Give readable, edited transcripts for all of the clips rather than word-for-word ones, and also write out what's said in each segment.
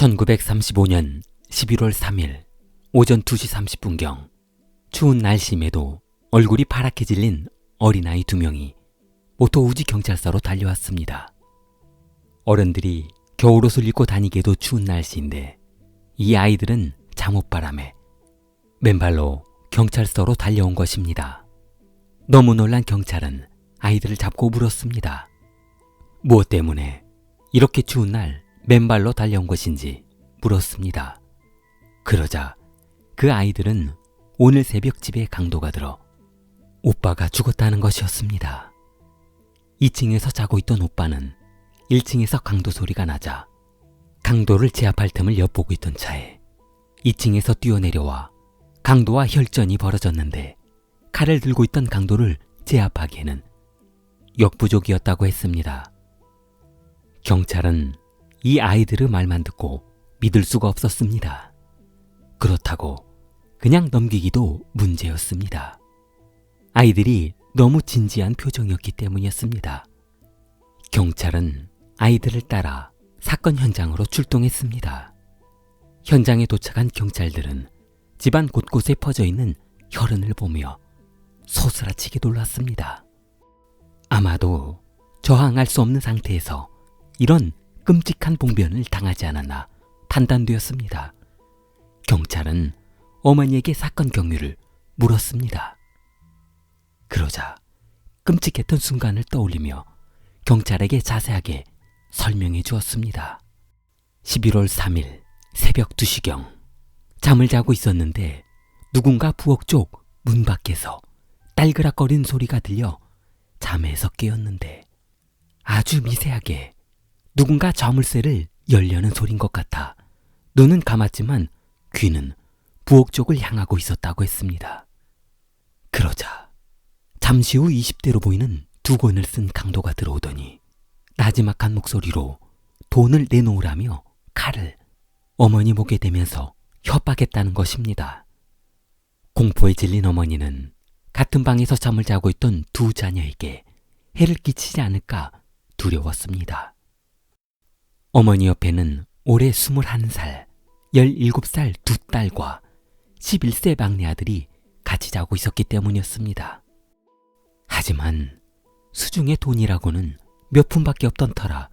1935년 11월 3일 오전 2시 30분경 추운 날씨임에도 얼굴이 파랗게 질린 어린아이 2명이 모토 우지 경찰서로 달려왔습니다. 어른들이 겨울옷을 입고 다니기에도 추운 날씨인데 이 아이들은 잠옷바람에 맨발로 경찰서로 달려온 것입니다. 너무 놀란 경찰은 아이들을 잡고 물었습니다. 무엇 때문에 이렇게 추운 날 맨발로 달려온 것인지 물었습니다. 그러자 그 아이들은 오늘 새벽 집에 강도가 들어 오빠가 죽었다는 것이었습니다. 2층에서 자고 있던 오빠는 1층에서 강도 소리가 나자 강도를 제압할 틈을 엿보고 있던 차에 2층에서 뛰어내려와 강도와 혈전이 벌어졌는데 칼을 들고 있던 강도를 제압하기에는 역부족이었다고 했습니다. 경찰은 이 아이들의 말만 듣고 믿을 수가 없었습니다. 그렇다고 그냥 넘기기도 문제였습니다. 아이들이 너무 진지한 표정이었기 때문이었습니다. 경찰은 아이들을 따라 사건 현장으로 출동했습니다. 현장에 도착한 경찰들은 집안 곳곳에 퍼져 있는 혈흔을 보며 소스라치게 놀랐습니다. 아마도 저항할 수 없는 상태에서 이런 끔찍한 봉변을 당하지 않았나 판단되었습니다. 경찰은 어머니에게 사건 경위를 물었습니다. 그러자 끔찍했던 순간을 떠올리며 경찰에게 자세하게 설명해 주었습니다. 11월 3일 새벽 2시경 잠을 자고 있었는데 누군가 부엌 쪽 문 밖에서 딸그락거리는 소리가 들려 잠에서 깨었는데 아주 미세하게 누군가 자물쇠를 열려는 소린 것 같아 눈은 감았지만 귀는 부엌 쪽을 향하고 있었다고 했습니다. 그러자 잠시 후 20대로 보이는 두건을 쓴 강도가 들어오더니 나지막한 목소리로 돈을 내놓으라며 칼을 어머니 목에 대면서 협박했다는 것입니다. 공포에 질린 어머니는 같은 방에서 잠을 자고 있던 두 자녀에게 해를 끼치지 않을까 두려웠습니다. 어머니 옆에는 올해 21살, 17살 두 딸과 11세 막내 아들이 같이 자고 있었기 때문이었습니다. 하지만 수중에 돈이라고는 몇 푼밖에 없던 터라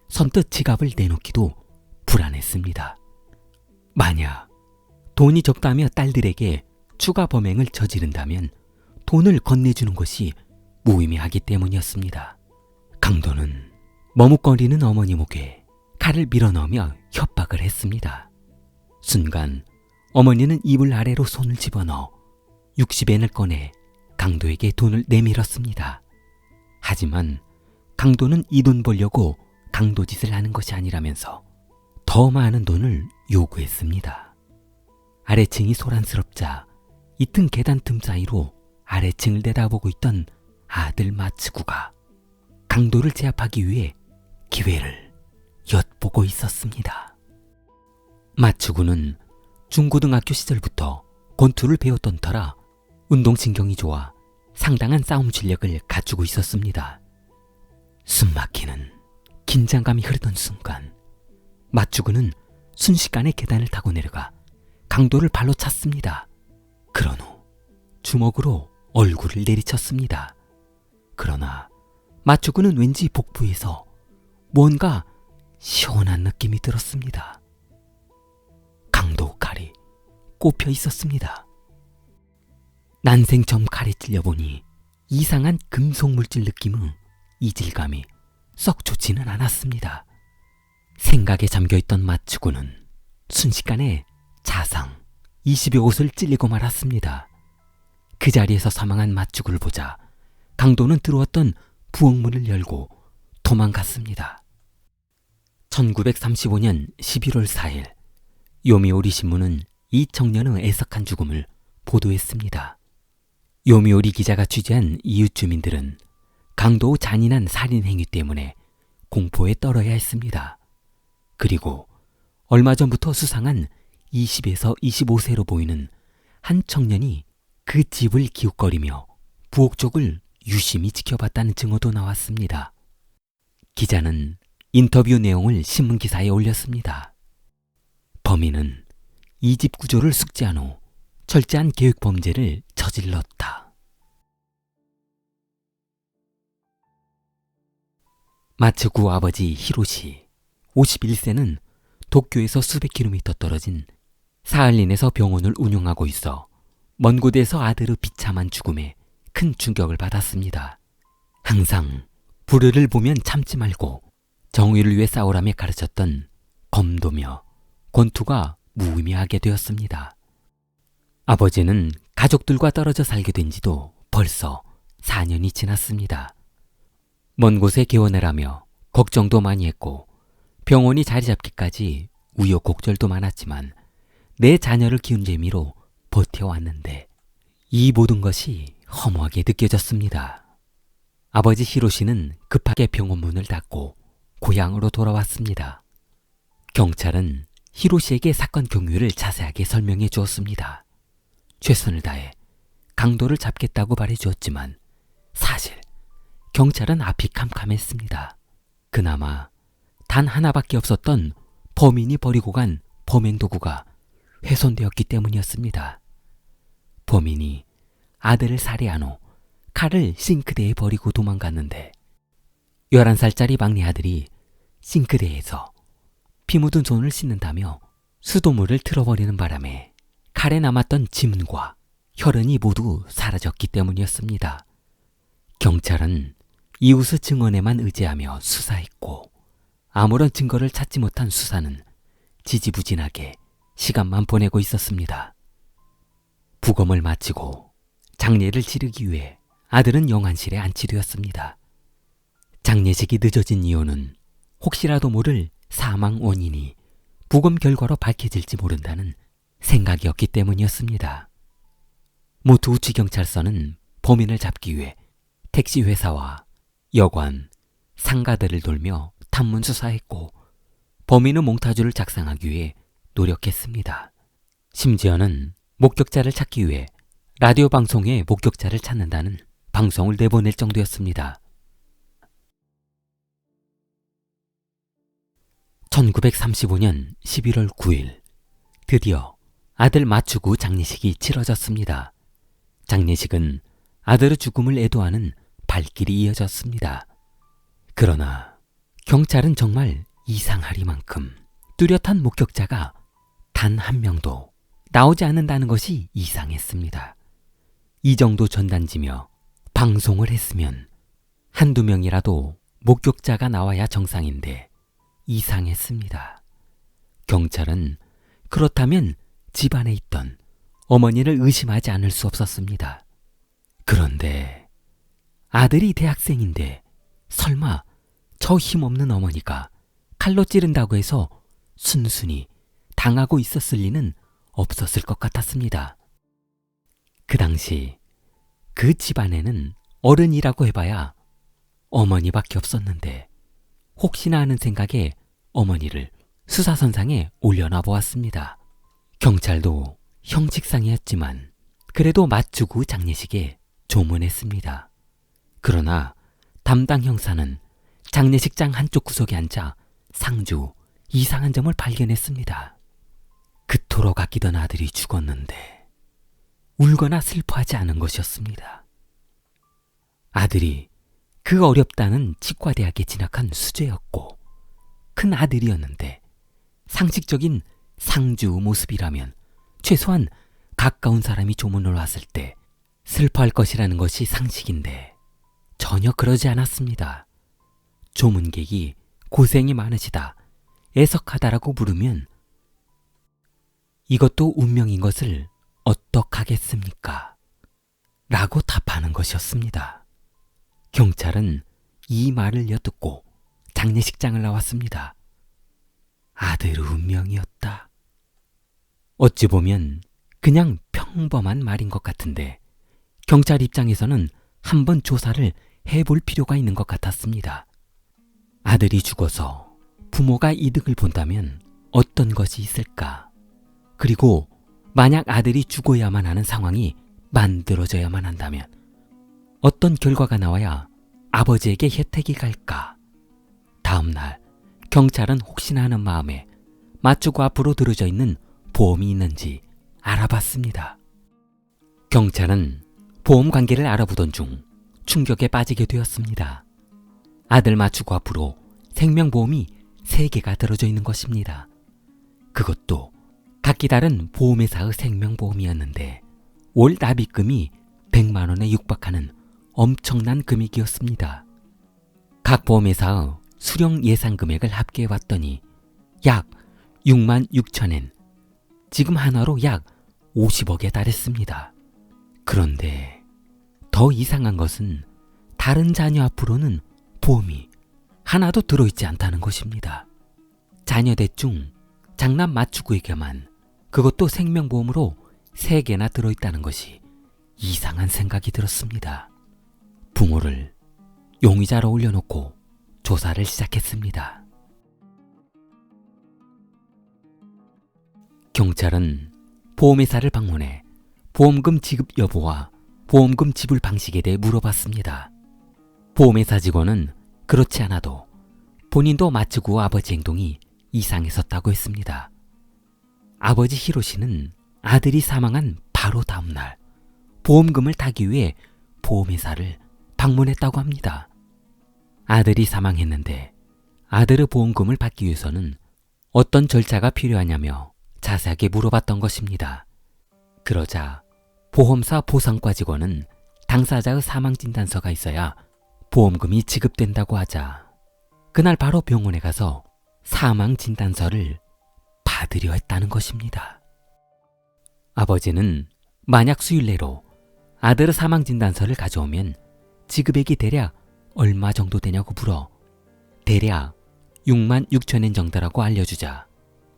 선뜻 지갑을 내놓기도 불안했습니다. 만약 돈이 적다며 딸들에게 추가 범행을 저지른다면 돈을 건네주는 것이 무의미하기 때문이었습니다. 강도는 머뭇거리는 어머니 목에 칼을 밀어넣으며 협박을 했습니다. 순간 어머니는 이불 아래로 손을 집어넣어 60엔을 꺼내 강도에게 돈을 내밀었습니다. 하지만 강도는 이 돈 벌려고 강도 짓을 하는 것이 아니라면서 더 많은 돈을 요구했습니다. 아래층이 소란스럽자 이틈 계단 틈 사이로 아래층을 내다보고 있던 아들 마츠구가 강도를 제압하기 위해 기회를 엿보고 있었습니다. 마츠구는 중고등학교 시절부터 권투를 배웠던 터라 운동신경이 좋아 상당한 싸움 실력을 갖추고 있었습니다. 숨막히는 긴장감이 흐르던 순간 마츠구는 순식간에 계단을 타고 내려가 강도를 발로 찼습니다. 그런 후 주먹으로 얼굴을 내리쳤습니다. 그러나 마츠구는 왠지 복부에서 뭔가 시원한 느낌이 들었습니다. 강도 칼이 꼽혀 있었습니다. 난생 처음 칼에 찔려보니 이상한 금속물질 느낌의 이질감이 썩 좋지는 않았습니다. 생각에 잠겨있던 마츠구는 순식간에 자상 20여 곳을 찔리고 말았습니다. 그 자리에서 사망한 마츠구를 보자 강도는 들어왔던 부엌문을 열고 도망갔습니다. 1935년 11월 4일 요미우리 신문은 이 청년의 애석한 죽음을 보도했습니다. 요미우리 기자가 취재한 이웃 주민들은 강도의 잔인한 살인 행위 때문에 공포에 떨어야 했습니다. 그리고 얼마 전부터 수상한 20에서 25세로 보이는 한 청년이 그 집을 기웃거리며 부엌 쪽을 유심히 지켜봤다는 증언도 나왔습니다. 기자는 인터뷰 내용을 신문기사에 올렸습니다. 범인은 이 집 구조를 숙지한 후 철저한 계획 범죄를 저질렀다. 마츠구 아버지 히로시 51세는 도쿄에서 수백 킬로미터 떨어진 사할린에서 병원을 운영하고 있어 먼 곳에서 아들의 비참한 죽음에 큰 충격을 받았습니다. 항상 불의를 보면 참지 말고 정의를 위해 싸우라며 가르쳤던 검도며 권투가 무의미하게 되었습니다. 아버지는 가족들과 떨어져 살게 된 지도 벌써 4년이 지났습니다. 먼 곳에 개원을 하며 걱정도 많이 했고 병원이 자리 잡기까지 우여곡절도 많았지만 내 자녀를 키운 재미로 버텨왔는데 이 모든 것이 허무하게 느껴졌습니다. 아버지 히로시는 급하게 병원 문을 닫고 고향으로 돌아왔습니다. 경찰은 히로시에게 사건 경위를 자세하게 설명해 주었습니다. 최선을 다해 강도를 잡겠다고 말해주었지만 사실 경찰은 앞이 캄캄했습니다. 그나마 단 하나밖에 없었던 범인이 버리고 간 범행 도구가 훼손되었기 때문이었습니다. 범인이 아들을 살해한 후 칼을 싱크대에 버리고 도망갔는데 11살짜리 막내 아들이 싱크대에서 피 묻은 손을 씻는다며 수돗물을 틀어버리는 바람에 칼에 남았던 지문과 혈흔이 모두 사라졌기 때문이었습니다. 경찰은 이웃의 증언에만 의지하며 수사했고 아무런 증거를 찾지 못한 수사는 지지부진하게 시간만 보내고 있었습니다. 부검을 마치고 장례를 치르기 위해 아들은 영안실에 안치되었습니다. 장례식이 늦어진 이유는 혹시라도 모를 사망 원인이 부검 결과로 밝혀질지 모른다는 생각이었기 때문이었습니다. 모두 우치경찰서는 범인을 잡기 위해 택시회사와 여관, 상가들을 돌며 탐문 수사했고 범인의 몽타주를 작성하기 위해 노력했습니다. 심지어는 목격자를 찾기 위해 라디오 방송에 목격자를 찾는다는 방송을 내보낼 정도였습니다. 1935년 11월 9일 드디어 아들 마츠구 장례식이 치러졌습니다. 장례식은 아들의 죽음을 애도하는 발길이 이어졌습니다. 그러나 경찰은 정말 이상하리만큼 뚜렷한 목격자가 단 한 명도 나오지 않는다는 것이 이상했습니다. 이 정도 전단지며 방송을 했으면 한두 명이라도 목격자가 나와야 정상인데 이상했습니다. 경찰은 그렇다면 집안에 있던 어머니를 의심하지 않을 수 없었습니다. 그런데 아들이 대학생인데 설마 저 힘없는 어머니가 칼로 찌른다고 해서 순순히 당하고 있었을 리는 없었을 것 같았습니다. 그 당시 그 집안에는 어른이라고 해봐야 어머니밖에 없었는데 혹시나 하는 생각에 어머니를 수사선상에 올려놔 보았습니다. 경찰도 형식상이었지만 그래도 마츠구 장례식에 조문했습니다. 그러나 담당 형사는 장례식장 한쪽 구석에 앉아 상주 이상한 점을 발견했습니다. 그토록 아끼던 아들이 죽었는데 울거나 슬퍼하지 않은 것이었습니다. 아들이 그 어렵다는 치과대학에 진학한 수재였고 큰 아들이었는데 상식적인 상주 모습이라면 최소한 가까운 사람이 조문을 왔을 때 슬퍼할 것이라는 것이 상식인데 전혀 그러지 않았습니다. 조문객이 고생이 많으시다, 애석하다라고 물으면 이것도 운명인 것을 어떡하겠습니까? 라고 답하는 것이었습니다. 경찰은 이 말을 엿듣고 장례식장을 나왔습니다. 아들의 운명이었다. 어찌 보면 그냥 평범한 말인 것 같은데 경찰 입장에서는 한번 조사를 해볼 필요가 있는 것 같았습니다. 아들이 죽어서 부모가 이득을 본다면 어떤 것이 있을까? 그리고 만약 아들이 죽어야만 하는 상황이 만들어져야만 한다면 어떤 결과가 나와야 아버지에게 혜택이 갈까? 다음 날 경찰은 혹시나 하는 마음에 맞추고 앞으로 들어져 있는 보험이 있는지 알아봤습니다. 경찰은 보험 관계를 알아보던 중 충격에 빠지게 되었습니다. 아들 맞추고 앞으로 생명보험이 3개가 들어져 있는 것입니다. 그것도 각기 다른 보험회사의 생명보험이었는데 월 납입금이 100만 원에 육박하는 엄청난 금액이었습니다. 각 보험회사의 수령 예상 금액을 합계해 봤더니 약 6만 6천엔, 지금 한화로 약 50억에 달했습니다. 그런데 더 이상한 것은 다른 자녀 앞으로는 보험이 하나도 들어있지 않다는 것입니다. 자녀 대충 장남 맞추고에게만, 그것도 생명보험으로 3개나 들어있다는 것이 이상한 생각이 들었습니다. 부모를 용의자로 올려놓고 조사를 시작했습니다. 경찰은 보험회사를 방문해 보험금 지급 여부와 보험금 지불 방식에 대해 물어봤습니다. 보험회사 직원은 그렇지 않아도 본인도 마츠구 아버지 행동이 이상했었다고 했습니다. 아버지 히로시는 아들이 사망한 바로 다음날 보험금을 타기 위해 보험회사를 방문했다고 합니다. 아들이 사망했는데 아들의 보험금을 받기 위해서는 어떤 절차가 필요하냐며 자세하게 물어봤던 것입니다. 그러자 보험사 보상과 직원은 당사자의 사망진단서가 있어야 보험금이 지급된다고 하자 그날 바로 병원에 가서 사망진단서를 받으려 했다는 것입니다. 아버지는 만약 수일 내로 아들의 사망진단서를 가져오면 지급액이 대략 얼마 정도 되냐고 물어 대략 6만 6천엔 정도라고 알려주자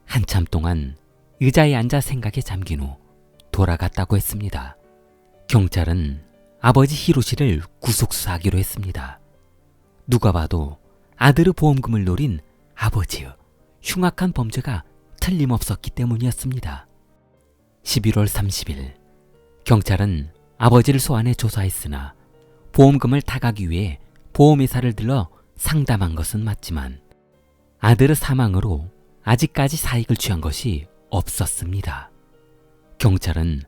한참 동안 의자에 앉아 생각에 잠긴 후 돌아갔다고 했습니다. 경찰은 아버지 히로시를 구속수사하기로 했습니다. 누가 봐도 아들의 보험금을 노린 아버지의 흉악한 범죄가 틀림없었기 때문이었습니다. 11월 30일 경찰은 아버지를 소환해 조사했으나 보험금을 타가기 위해 보험회사를 들러 상담한 것은 맞지만 아들의 사망으로 아직까지 사익을 취한 것이 없었습니다. 경찰은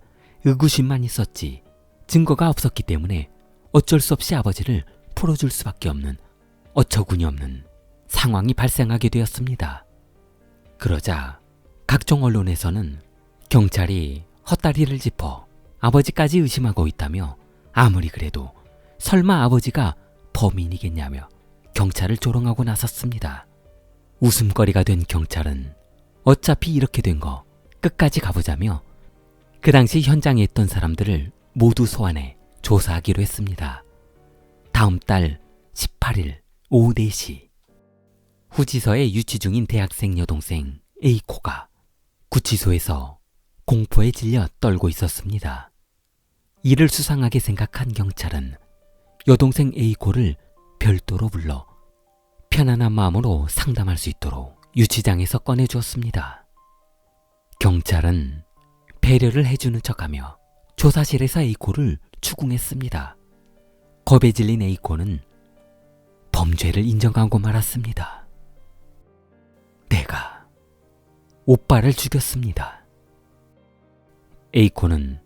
의구심만 있었지 증거가 없었기 때문에 어쩔 수 없이 아버지를 풀어줄 수밖에 없는 어처구니 없는 상황이 발생하게 되었습니다. 그러자 각종 언론에서는 경찰이 헛다리를 짚어 아버지까지 의심하고 있다며 아무리 그래도 설마 아버지가 범인이겠냐며 경찰을 조롱하고 나섰습니다. 웃음거리가 된 경찰은 어차피 이렇게 된 거 끝까지 가보자며 그 당시 현장에 있던 사람들을 모두 소환해 조사하기로 했습니다. 다음 달 18일 오후 4시 후지서에 유치 중인 대학생 여동생 A코가 구치소에서 공포에 질려 떨고 있었습니다. 이를 수상하게 생각한 경찰은 여동생 A코를 별도로 불러 편안한 마음으로 상담할 수 있도록 유치장에서 꺼내주었습니다. 경찰은 배려를 해주는 척하며 조사실에서 A코를 추궁했습니다. 겁에 질린 A코는 범죄를 인정하고 말았습니다. 내가 오빠를 죽였습니다. A코는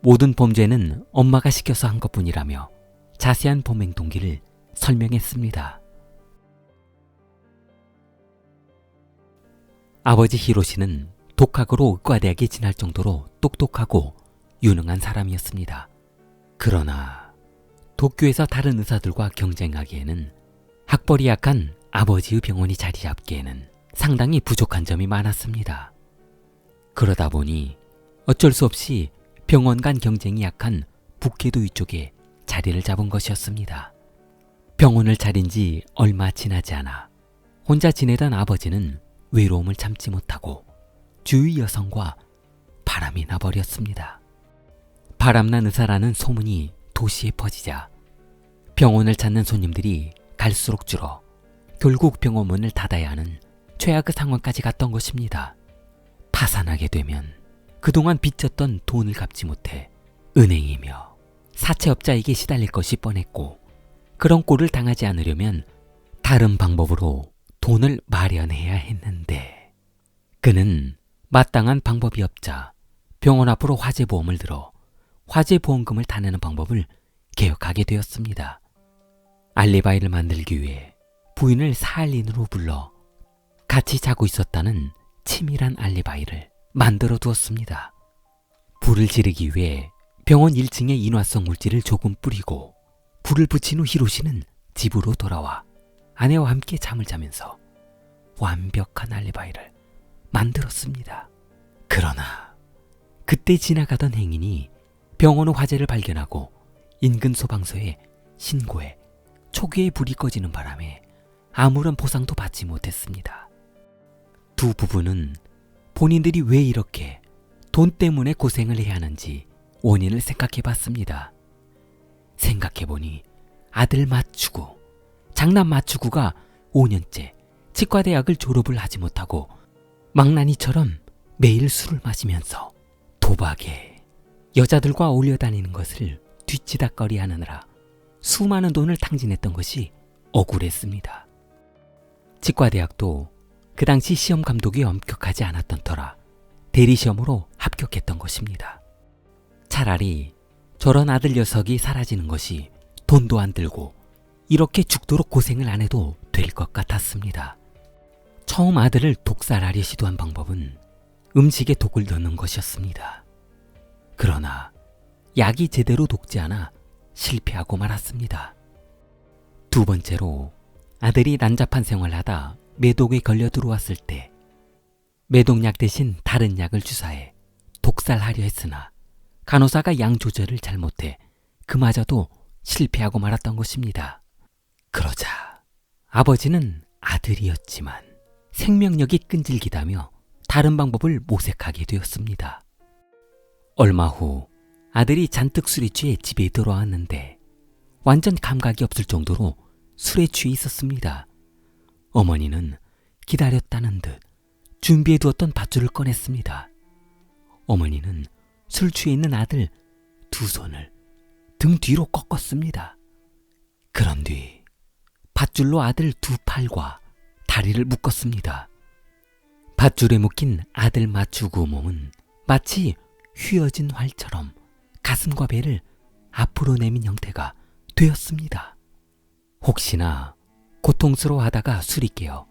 모든 범죄는 엄마가 시켜서 한 것뿐이라며 자세한 범행 동기를 설명했습니다. 아버지 히로시는 독학으로 의과대학에 진할 정도로 똑똑하고 유능한 사람이었습니다. 그러나 도쿄에서 다른 의사들과 경쟁하기에는 학벌이 약한 아버지의 병원이 자리 잡기에는 상당히 부족한 점이 많았습니다. 그러다 보니 어쩔 수 없이 병원 간 경쟁이 약한 북해도 위쪽에 자리를 잡은 것이었습니다. 병원을 차린 지 얼마 지나지 않아 혼자 지내던 아버지는 외로움을 참지 못하고 주위 여성과 바람이 나버렸습니다. 바람난 의사라는 소문이 도시에 퍼지자 병원을 찾는 손님들이 갈수록 줄어 결국 병원 문을 닫아야 하는 최악의 상황까지 갔던 것입니다. 파산하게 되면 그동안 빚졌던 돈을 갚지 못해 은행이며 사채업자에게 시달릴 것이 뻔했고 그런 꼴을 당하지 않으려면 다른 방법으로 돈을 마련해야 했는데 그는 마땅한 방법이 없자 병원 앞으로 화재보험을 들어 화재보험금을 타내는 방법을 개혁하게 되었습니다. 알리바이를 만들기 위해 부인을 사할린으로 불러 같이 자고 있었다는 치밀한 알리바이를 만들어 두었습니다. 불을 지르기 위해 병원 1층에 인화성 물질을 조금 뿌리고 불을 붙인 후 히로시는 집으로 돌아와 아내와 함께 잠을 자면서 완벽한 알리바이를 만들었습니다. 그러나 그때 지나가던 행인이 병원 후 화재를 발견하고 인근 소방서에 신고해 초기에 불이 꺼지는 바람에 아무런 보상도 받지 못했습니다. 두 부부는 본인들이 왜 이렇게 돈 때문에 고생을 해야 하는지 원인을 생각해 봤습니다. 생각해보니 아들 맞추고 장남 맞추고가 5년째 치과대학을 졸업을 하지 못하고 망나니처럼 매일 술을 마시면서 도박에 여자들과 어울려 다니는 것을 뒤치다꺼리 하느라 수많은 돈을 탕진했던 것이 억울했습니다. 치과대학도 그 당시 시험 감독이 엄격하지 않았던 터라 대리시험으로 합격했던 것입니다. 차라리 저런 아들 녀석이 사라지는 것이 돈도 안 들고 이렇게 죽도록 고생을 안 해도 될 것 같았습니다. 처음 아들을 독살하려 시도한 방법은 음식에 독을 넣는 것이었습니다. 그러나 약이 제대로 녹지 않아 실패하고 말았습니다. 두 번째로 아들이 난잡한 생활하다 매독에 걸려 들어왔을 때 매독약 대신 다른 약을 주사해 독살하려 했으나 간호사가 양 조절을 잘못해 그마저도 실패하고 말았던 것입니다. 그러자 아버지는 아들이었지만 생명력이 끈질기다며 다른 방법을 모색하게 되었습니다. 얼마 후 아들이 잔뜩 술에 취해 집에 들어왔는데 완전 감각이 없을 정도로 술에 취해 있었습니다. 어머니는 기다렸다는 듯 준비해 두었던 밧줄을 꺼냈습니다. 어머니는 술 취해 있는 아들 두 손을 등 뒤로 꺾었습니다. 그런 뒤 밧줄로 아들 두 팔과 다리를 묶었습니다. 밧줄에 묶인 아들 맞추고 몸은 마치 휘어진 활처럼 가슴과 배를 앞으로 내민 형태가 되었습니다. 혹시나 고통스러워하다가 술이 깨어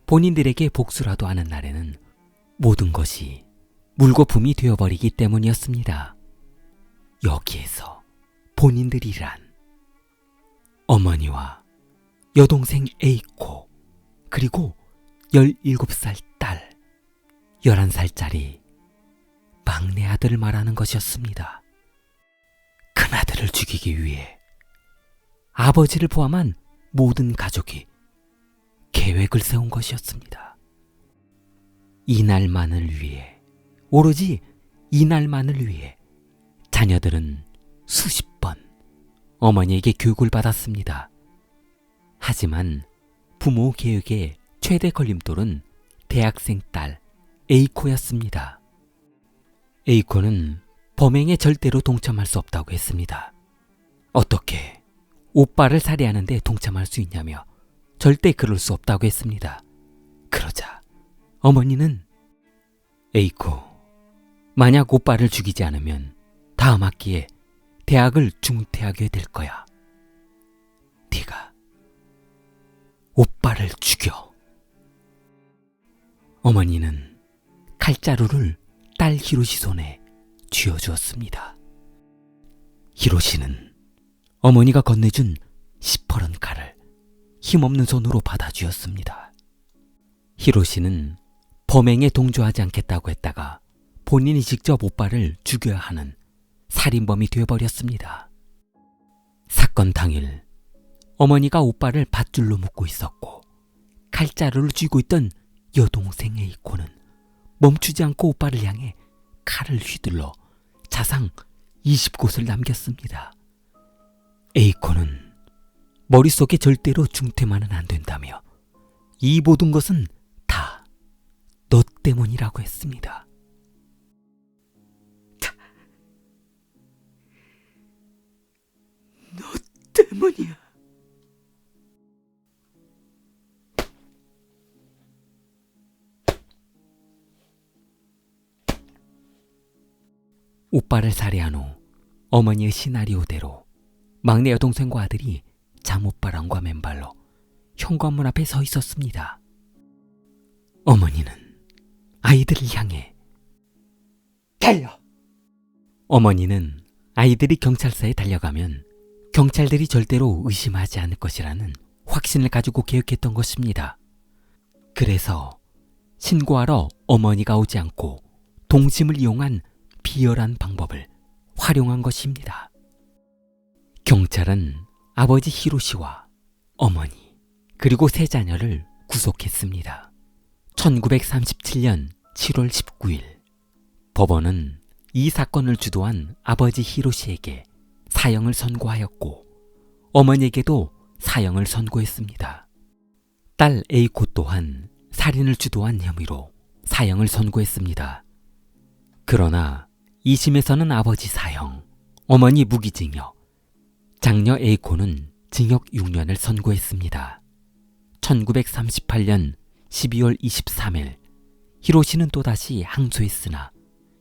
본인들에게 복수라도 하는 날에는 모든 것이 물거품이 되어버리기 때문이었습니다. 여기에서 본인들이란 어머니와 여동생 에이코 그리고 17살 딸 11살짜리 막내 아들을 말하는 것이었습니다. 큰아들을 죽이기 위해 아버지를 포함한 모든 가족이 계획을 세운 것이었습니다. 이날만을 위해, 오로지 이날만을 위해 자녀들은 수십 번 어머니에게 교육을 받았습니다. 하지만 부모 계획의 최대 걸림돌은 대학생 딸 에이코였습니다. 에이코는 범행에 절대로 동참할 수 없다고 했습니다. 어떻게 오빠를 살해하는데 동참할 수 있냐며 절대 그럴 수 없다고 했습니다. 그러자 어머니는 에이코, 만약 오빠를 죽이지 않으면 다음 학기에 대학을 중퇴하게 될 거야. 네가 오빠를 죽여. 어머니는 칼자루를 딸 히로시 손에 쥐어주었습니다. 히로시는 어머니가 건네준 시퍼런 칼을 힘없는 손으로 받아쥐었습니다. 히로시는 범행에 동조하지 않겠다고 했다가 본인이 직접 오빠를 죽여야 하는 살인범이 되어버렸습니다. 사건 당일 어머니가 오빠를 밧줄로 묶고 있었고 칼자루를 쥐고 있던 여동생 에이코는 멈추지 않고 오빠를 향해 칼을 휘둘러 자상 20곳을 남겼습니다. 에이코는 머릿속에 절대로 중퇴만은 안 된다며 이 모든 것은 다 너 때문이라고 했습니다. 너 때문이야. 오빠를 살해한 후 어머니의 시나리오대로 막내 여동생과 아들이 잠옷바람과 맨발로 현관문 앞에 서 있었습니다. 어머니는 아이들을 향해 달려! 어머니는 아이들이 경찰서에 달려가면 경찰들이 절대로 의심하지 않을 것이라는 확신을 가지고 계획했던 것입니다. 그래서 신고하러 어머니가 오지 않고 동심을 이용한 비열한 방법을 활용한 것입니다. 경찰은 아버지 히로시와 어머니 그리고 세 자녀를 구속했습니다. 1937년 7월 19일 법원은 이 사건을 주도한 아버지 히로시에게 사형을 선고하였고 어머니에게도 사형을 선고했습니다. 딸 에이코 또한 살인을 주도한 혐의로 사형을 선고했습니다. 그러나 2심에서는 아버지 사형, 어머니 무기징역, 장녀 에이코는 징역 6년을 선고했습니다. 1938년 12월 23일 히로시는 또다시 항소했으나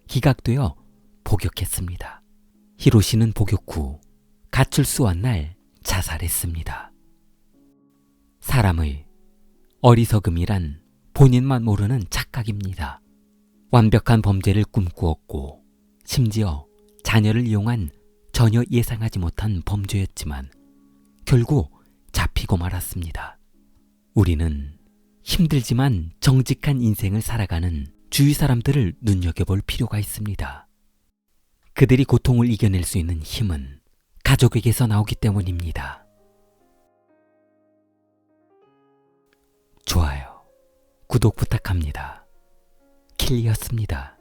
기각되어 복역했습니다. 히로시는 복역 후 가출소한 날 자살했습니다. 사람의 어리석음이란 본인만 모르는 착각입니다. 완벽한 범죄를 꿈꾸었고 심지어 자녀를 이용한 전혀 예상하지 못한 범죄였지만 결국 잡히고 말았습니다. 우리는 힘들지만 정직한 인생을 살아가는 주위 사람들을 눈여겨볼 필요가 있습니다. 그들이 고통을 이겨낼 수 있는 힘은 가족에게서 나오기 때문입니다. 좋아요, 구독 부탁합니다. 킬리였습니다.